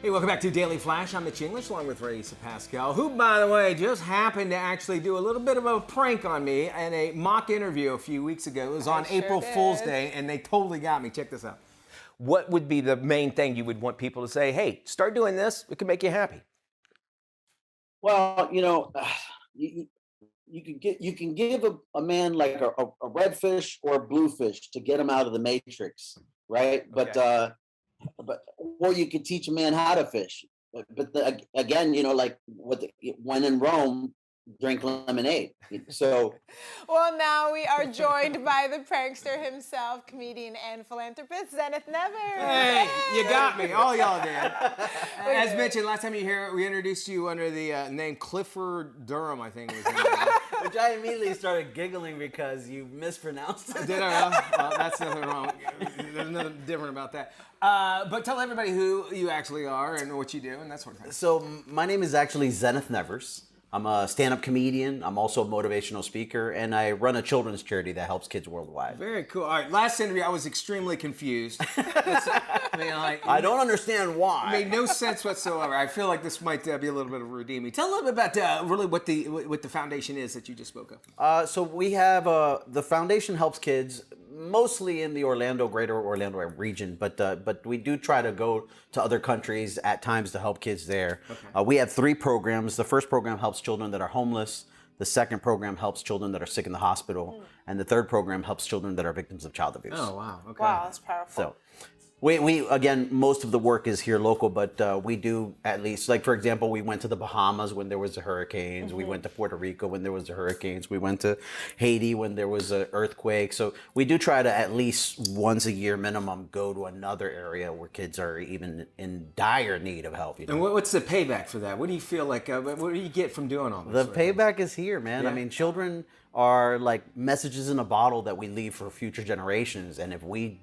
Hey, welcome back to Daily Flash. I'm Mitch along with Riesa Pascal, who, by the way, just happened to actually do a little bit of a prank on me in a mock interview a few weeks ago. It was on April Fool's Day, and they totally got me. Check this out. What would be the main thing you would want people to say? Hey, start doing this. It can make you happy. Well, you can give a man like a red fish or a blue fish to get him out of the matrix, right? Okay. But or you could teach a man how to fish. Again, when in Rome, drink lemonade. So Well, now we are joined by the prankster himself, comedian and philanthropist, ZENNETH NEVERS. Hey, you got me. All y'all did. As mentioned, last time you were here, we introduced you under the name Clifford Durham, I think was his name. Which I immediately started giggling because you mispronounced it. Did I? Well, that's nothing wrong. There's nothing different about that. But tell everybody who you actually are and what you do and that sort of thing. So my name is actually ZENNETH NEVERS. I'm a stand-up comedian. I'm also a motivational speaker, and I run a children's charity that helps kids worldwide. Very cool. All right, last interview, I was extremely confused. I don't understand why. It made no sense whatsoever. I feel like this might be a little bit of redeeming. Tell a little bit about really what the foundation is that you just spoke of. So we have the foundation helps kids mostly in the greater Orlando region, but we do try to go to other countries at times to help kids there. Okay. We have 3 programs. The first program helps children that are homeless. The second program helps children that are sick in the hospital. And the third program helps children that are victims of child abuse. Oh, wow. Okay. Wow, that's powerful. So we again, most of the work is here local, but we do at least, like for example, we went to the Bahamas when there was the hurricanes. We went to Puerto Rico when there was the hurricanes. We went to Haiti when there was an earthquake. So we do try to at least once a year minimum go to another area where kids are even in dire need of help. And what's the payback for that? What do you feel like? What do you get from doing all this? The payback is here, man. Yeah. I mean, children are like messages in a bottle that we leave for future generations, and if we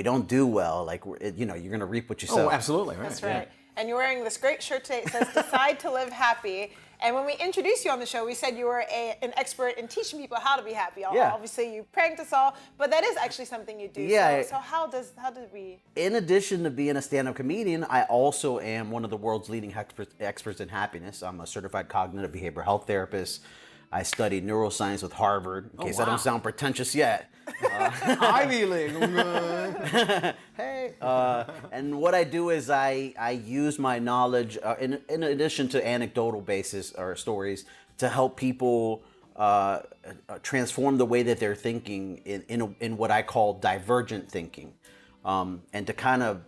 don't do well, you're going to reap what you sow. Oh, absolutely. Right. That's right. Yeah. And you're wearing this great shirt today. It says, decide to live happy. And when we introduced you on the show, we said you were an expert in teaching people how to be happy. Yeah. Obviously, you pranked us all, but that is actually something you do. Yeah. So how did we? In addition to being a stand-up comedian, I also am one of the world's leading experts in happiness. I'm a certified cognitive behavioral health therapist. I studied neuroscience with Harvard, in case I don't sound pretentious yet. Ivy League. Hey. And what I do is I use my knowledge, in addition to anecdotal basis or stories, to help people transform the way that they're thinking in what I call divergent thinking. And to kind of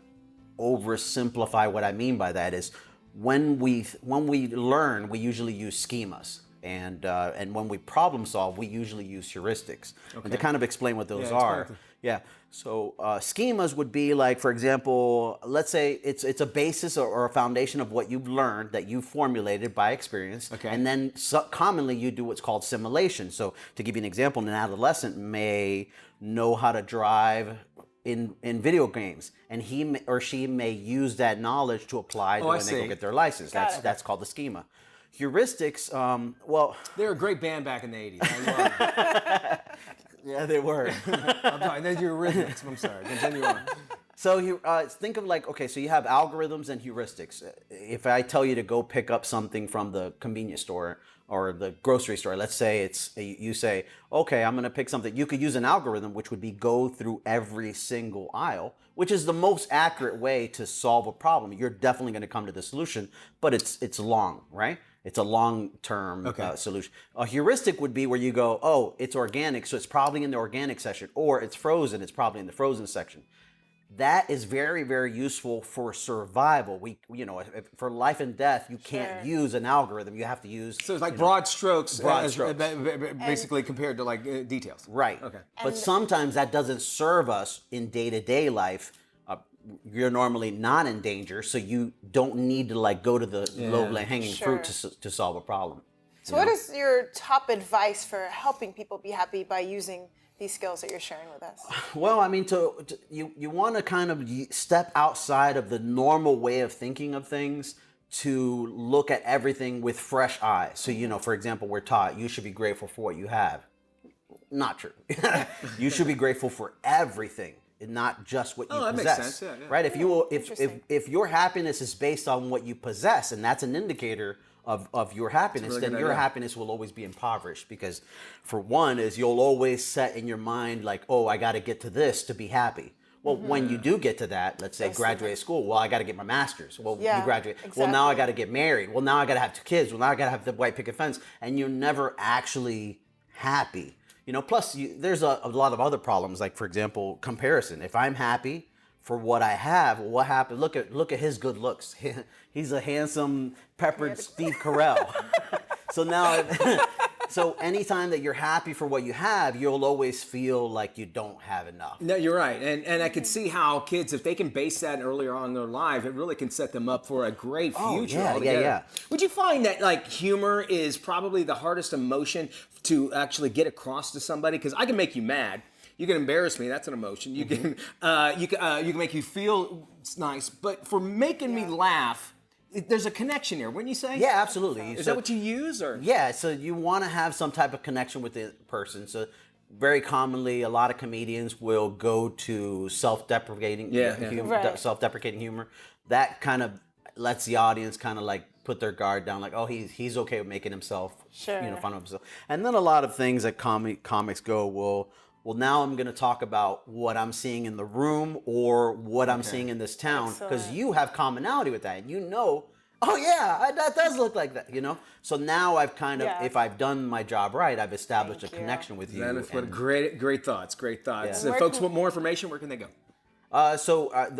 oversimplify what I mean by that is when we learn, we usually use schemas. And when we problem solve, we usually use heuristics. Okay. And to kind of explain what those are. Yeah. So schemas would be like, for example, let's say it's a basis or a foundation of what you've learned that you formulated by experience. Okay. And then commonly you do what's called simulation. So to give you an example, an adolescent may know how to drive in video games, and he or she may use that knowledge to apply when they go get their license. That's called the schema. Heuristics, they're a great band back in the 80s. I love them. Yeah, they were. I'm sorry, they're heuristics. I'm sorry, continue on. So think of so you have algorithms and heuristics. If I tell you to go pick up something from the convenience store or the grocery store, let's say you say, okay, I'm going to pick something. You could use an algorithm, which would be go through every single aisle, which is the most accurate way to solve a problem. You're definitely going to come to the solution, but it's long, right? It's a long-term solution. A heuristic would be where you go, oh, it's organic, so it's probably in the organic section, or it's frozen, it's probably in the frozen section. That is very, very useful for survival. For life and death, you can't use an algorithm. You have to use. So it's like broad strokes, basically compared to like details. Right. Okay. But sometimes that doesn't serve us in day-to-day life. You're normally not in danger, so you don't need to go to the low-hanging fruit to solve a problem. So what is your top advice for helping people be happy by using these skills that you're sharing with us? Well, I mean, you want to kind of step outside of the normal way of thinking of things to look at everything with fresh eyes. So, for example, we're taught you should be grateful for what you have. Not true. You should be grateful for everything. not just what you that possess. makes sense. Yeah. Right? Interesting. If your happiness is based on what you possess, and that's an indicator of your happiness, really then good your idea. happiness will always be impoverished, because for one is you'll always set in your mind like, oh, I got to get to this to be happy. Well, when you do get to that, let's say graduate school, well, I got to get my master's. Well, Yeah, you graduate. Well, now I exactly. got to get married. Well, now I got to have 2 kids. Well, now I got to have the white picket fence. And you're never actually happy. You know, plus there's a lot of other problems. Like, for example, comparison. If I'm happy for what I have, well, what happened? Look at his good looks. He's a handsome, peppered Steve Carell. So now, so anytime that you're happy for what you have, you'll always feel like you don't have enough. No, you're right, and I could see how kids, if they can base that earlier on in their life, it really can set them up for a great future. yeah, altogether. yeah. Would you find that like humor is probably the hardest emotion to actually get across to somebody? Because I can make you mad. You can embarrass me. That's an emotion. You can you can make you feel nice. But for making me laugh, there's a connection here. Wouldn't you say? Yeah, absolutely. Is that what you use, or? Yeah, so you want to have some type of connection with the person. So very commonly, a lot of comedians will go to self-deprecating humor, Right. self-deprecating humor. That kind of lets the audience kind of like put their guard down, like, oh, he's okay with making himself, Sure. fun of himself. And then a lot of things that comics go, well, now I'm going to talk about what I'm seeing in the room or what I'm seeing in this town, because Excellent. you have commonality with that. And oh yeah, that does look like that, So now I've kind of, Yeah. if I've done my job right, I've established Thank a you. connection with you. What and- great thoughts. Great thoughts. Yeah. If Where folks can- want more information, where can they go?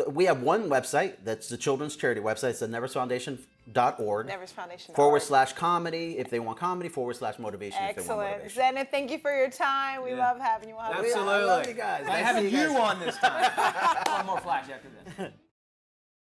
We have one website, that's the children's charity website. It's the NEVERSFoundation.org. NEVERS Foundation. /comedy if they want comedy, /motivation if they want Excellent. motivation. Zenith, thank you for your time. We love having you on. Absolutely. I love you guys. I Nice have to see you you guys. on this time. One more flash after this.